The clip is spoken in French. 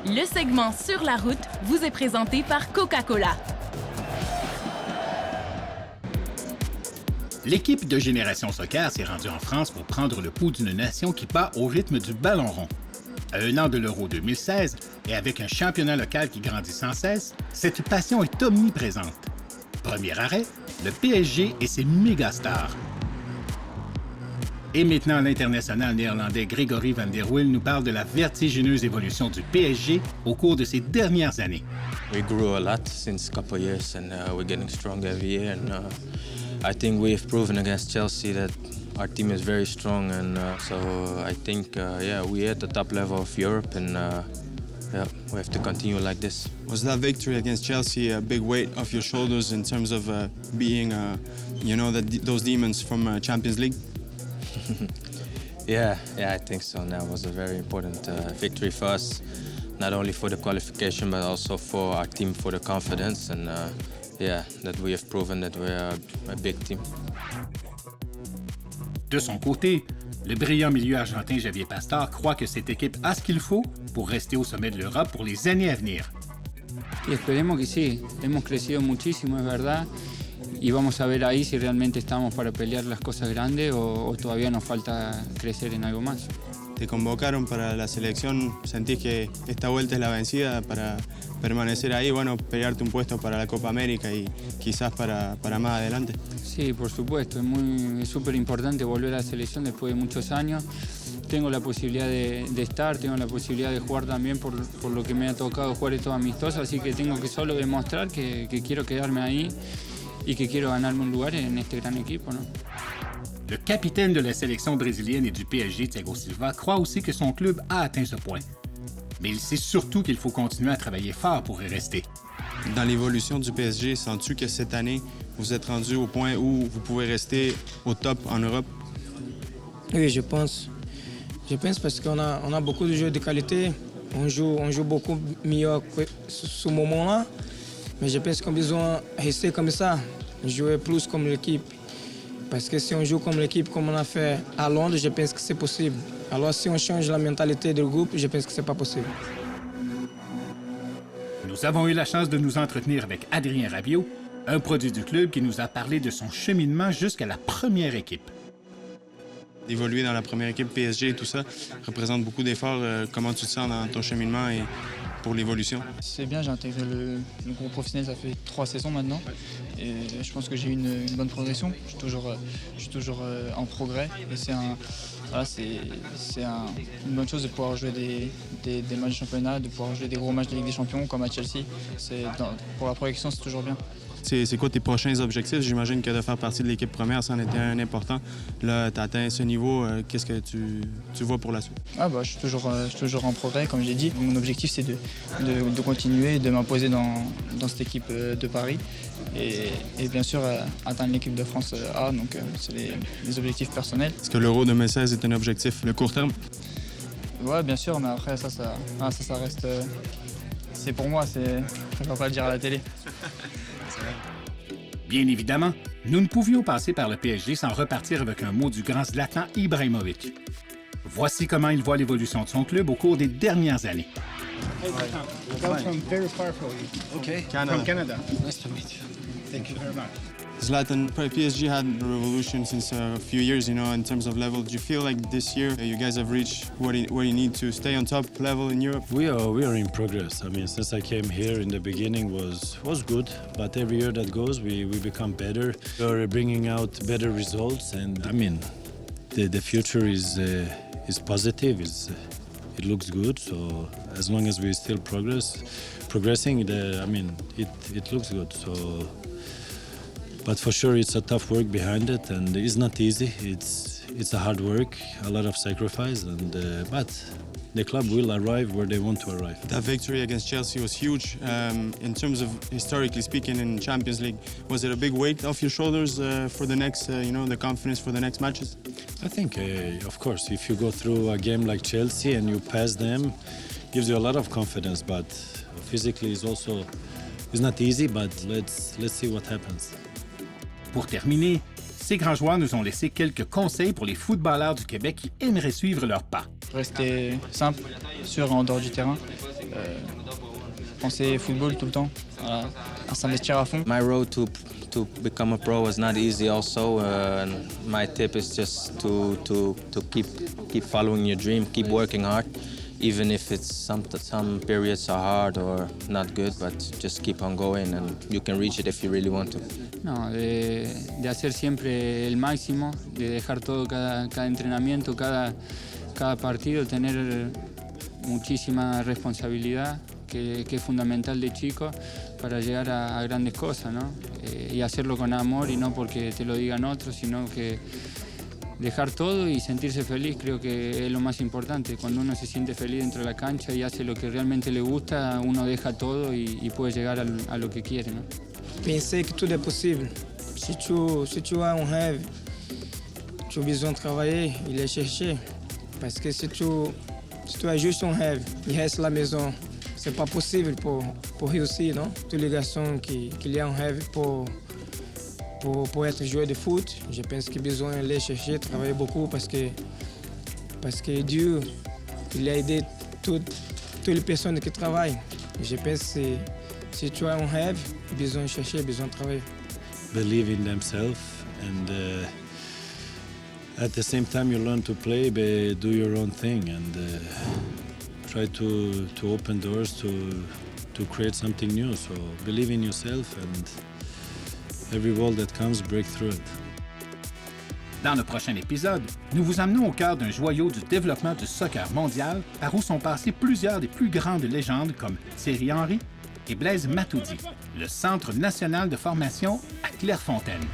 Le segment Sur la route vous est présenté par Coca-Cola. L'équipe de Génération Soccer s'est rendue en France pour prendre le pouls d'une nation qui bat au rythme du ballon rond. À un an de l'Euro 2016 et avec un championnat local qui grandit sans cesse, cette passion est omniprésente. Premier arrêt, le PSG et ses méga-stars. Et maintenant, l'international néerlandais Grégory van der Wiel nous parle de la vertigineuse évolution du PSG au cours de ces dernières années. We grew a lot since a couple of years and we're getting stronger every year and I think we've proven against Chelsea that our team is very strong and so I think we're at the top level of Europe and we have to continue like this. Was that victory against Chelsea a big weight off your shoulders in terms of being, those demons from Champions League? Yeah, I think so. That was a very important victory for us, not only for the qualification but also for our team, for the confidence and that we have proven that we're a big team. De son côté, le brillant milieu argentin Javier Pastore croit que cette équipe a ce qu'il faut pour rester au sommet de l'Europe pour les années à venir. Y esperemos que sí, hemos crecido muchísimo, es verdad, y vamos a ver ahí si realmente estamos para pelear las cosas grandes o todavía nos falta crecer en algo más. Te convocaron para la selección, ¿sentís que esta vuelta es la vencida para permanecer ahí, pelearte un puesto para la Copa América y quizás para más adelante? Sí, por supuesto, es súper importante volver a la selección después de muchos años. Tengo la posibilidad de estar, tengo la posibilidad de jugar también por lo que me ha tocado jugar estos amistosos, así que tengo que solo demostrar que quiero quedarme ahí y que quiero ganarme un lugar en este gran equipo, ¿no? Le capitaine de la sélection brésilienne et du PSG, Thiago Silva, croit aussi que son club a atteint ce point. Mais il sait surtout qu'il faut continuer à travailler fort pour y rester. Dans l'évolution du PSG, sens-tu que cette année, vous êtes rendu au point où vous pouvez rester au top en Europe? Oui, je pense. Je pense parce qu'on a beaucoup de joueurs de qualité. On joue beaucoup mieux que ce moment-là. Mais je pense qu'on a besoin de rester comme ça, jouer plus comme l'équipe. Parce que si on joue comme l'équipe, comme on a fait à Londres, je pense que c'est possible. Alors si on change la mentalité du groupe, je pense que c'est pas possible. Nous avons eu la chance de nous entretenir avec Adrien Rabiot, un produit du club qui nous a parlé de son cheminement jusqu'à la première équipe. D'évoluer dans la première équipe PSG et tout ça représente beaucoup d'efforts. Comment tu te sens dans ton cheminement et pour l'évolution? C'est bien, j'ai intégré le groupe professionnel, ça fait 3 saisons maintenant. Et je pense que j'ai eu une bonne progression. Je suis toujours en progrès. Et c'est une bonne chose de pouvoir jouer des matchs de championnat, de pouvoir jouer des gros matchs de Ligue des Champions comme à Chelsea. Pour la progression, c'est toujours bien. C'est quoi tes prochains objectifs? J'imagine que de faire partie de l'équipe première, c'en était un important. Là, tu as atteint ce niveau. Qu'est-ce que tu vois pour la suite? Je suis toujours en progrès, comme j'ai dit. Mon objectif, c'est de continuer, de m'imposer dans cette équipe de Paris. Et bien sûr, atteindre l'équipe de France A. Donc, c'est les objectifs personnels. Est-ce que l'Euro 2016 est un objectif de court terme? Oui, bien sûr, mais après, ça reste... c'est pour moi, je ne vais pas le dire à la télé. Bien évidemment, nous ne pouvions passer par le PSG sans repartir avec un mot du grand Zlatan Ibrahimovic. Voici comment il voit l'évolution de son club au cours des dernières années. Hey, from very far from you. Okay. From Canada. Nice to meet you. Thank you very much. Zlatan, PSG had a revolution since a few years, in terms of level. Do you feel like this year you guys have reached where you need to stay on top level in Europe? We are in progress. I mean, since I came here in the beginning was good, but every year that goes, we become better. We're bringing out better results, and I mean, the future is positive. It looks good. So as long as we still progressing, it looks good. So. But for sure, it's a tough work behind it, and it's not easy. It's a hard work, a lot of sacrifice, but the club will arrive where they want to arrive. That victory against Chelsea was huge. In terms of historically speaking in Champions League, was it a big weight off your shoulders for the next, the confidence for the next matches? I think, of course, if you go through a game like Chelsea and you pass them, gives you a lot of confidence. But physically, it's not easy. But let's see what happens. Pour terminer, ces grands joueurs nous ont laissé quelques conseils pour les footballeurs du Québec qui aimeraient suivre leurs pas. Rester simple, sûr en dehors du terrain. penser football tout le temps, voilà, à s'investir à fond. My road to become a pro was not easy also. My tip is just to keep following your dream, keep working hard, even if it's some periods are hard or not good, but just keep on going and you can reach it if you really want to. No, de hacer siempre el máximo, de dejar todo cada entrenamiento, cada partido, tener muchísima responsabilidad, que es fundamental de chico para llegar a grandes cosas, ¿no? Y hacerlo con amor y no porque te lo digan otros, sino que dejar todo y sentirse feliz, creo que es lo más importante. Cuando uno se siente feliz dentro de la cancha y hace lo que realmente le gusta, uno deja todo y puede llegar a lo que quiere, ¿no? Penser que tudo é possível. Si tu as un rêve, tu as besoin de travailler et les chercher. Parce que si tu as juste un rêve et restes à la maison, c'est pas possible pour réussir, non? Tous les garçons qui ont un rêve pour être joueur de foot, je pense qu'il a besoin d'aller chercher, travailler beaucoup parce que Dieu, il a aidé toutes les personnes qui travaillent. Je pense que si tu as un rêve, besoin de chercher, besoin de travailler. Believe in themselves and at the same time you learn to play, but do your own thing and try to open doors to create something new. So believe in yourself and every ball that comes, break through it. Dans le prochain épisode, nous vous emmenons au cœur d'un joyau du développement du soccer mondial par où sont passés plusieurs des plus grandes légendes comme Thierry Henry et Blaise Matuidi, le Centre national de formation à Clairefontaine.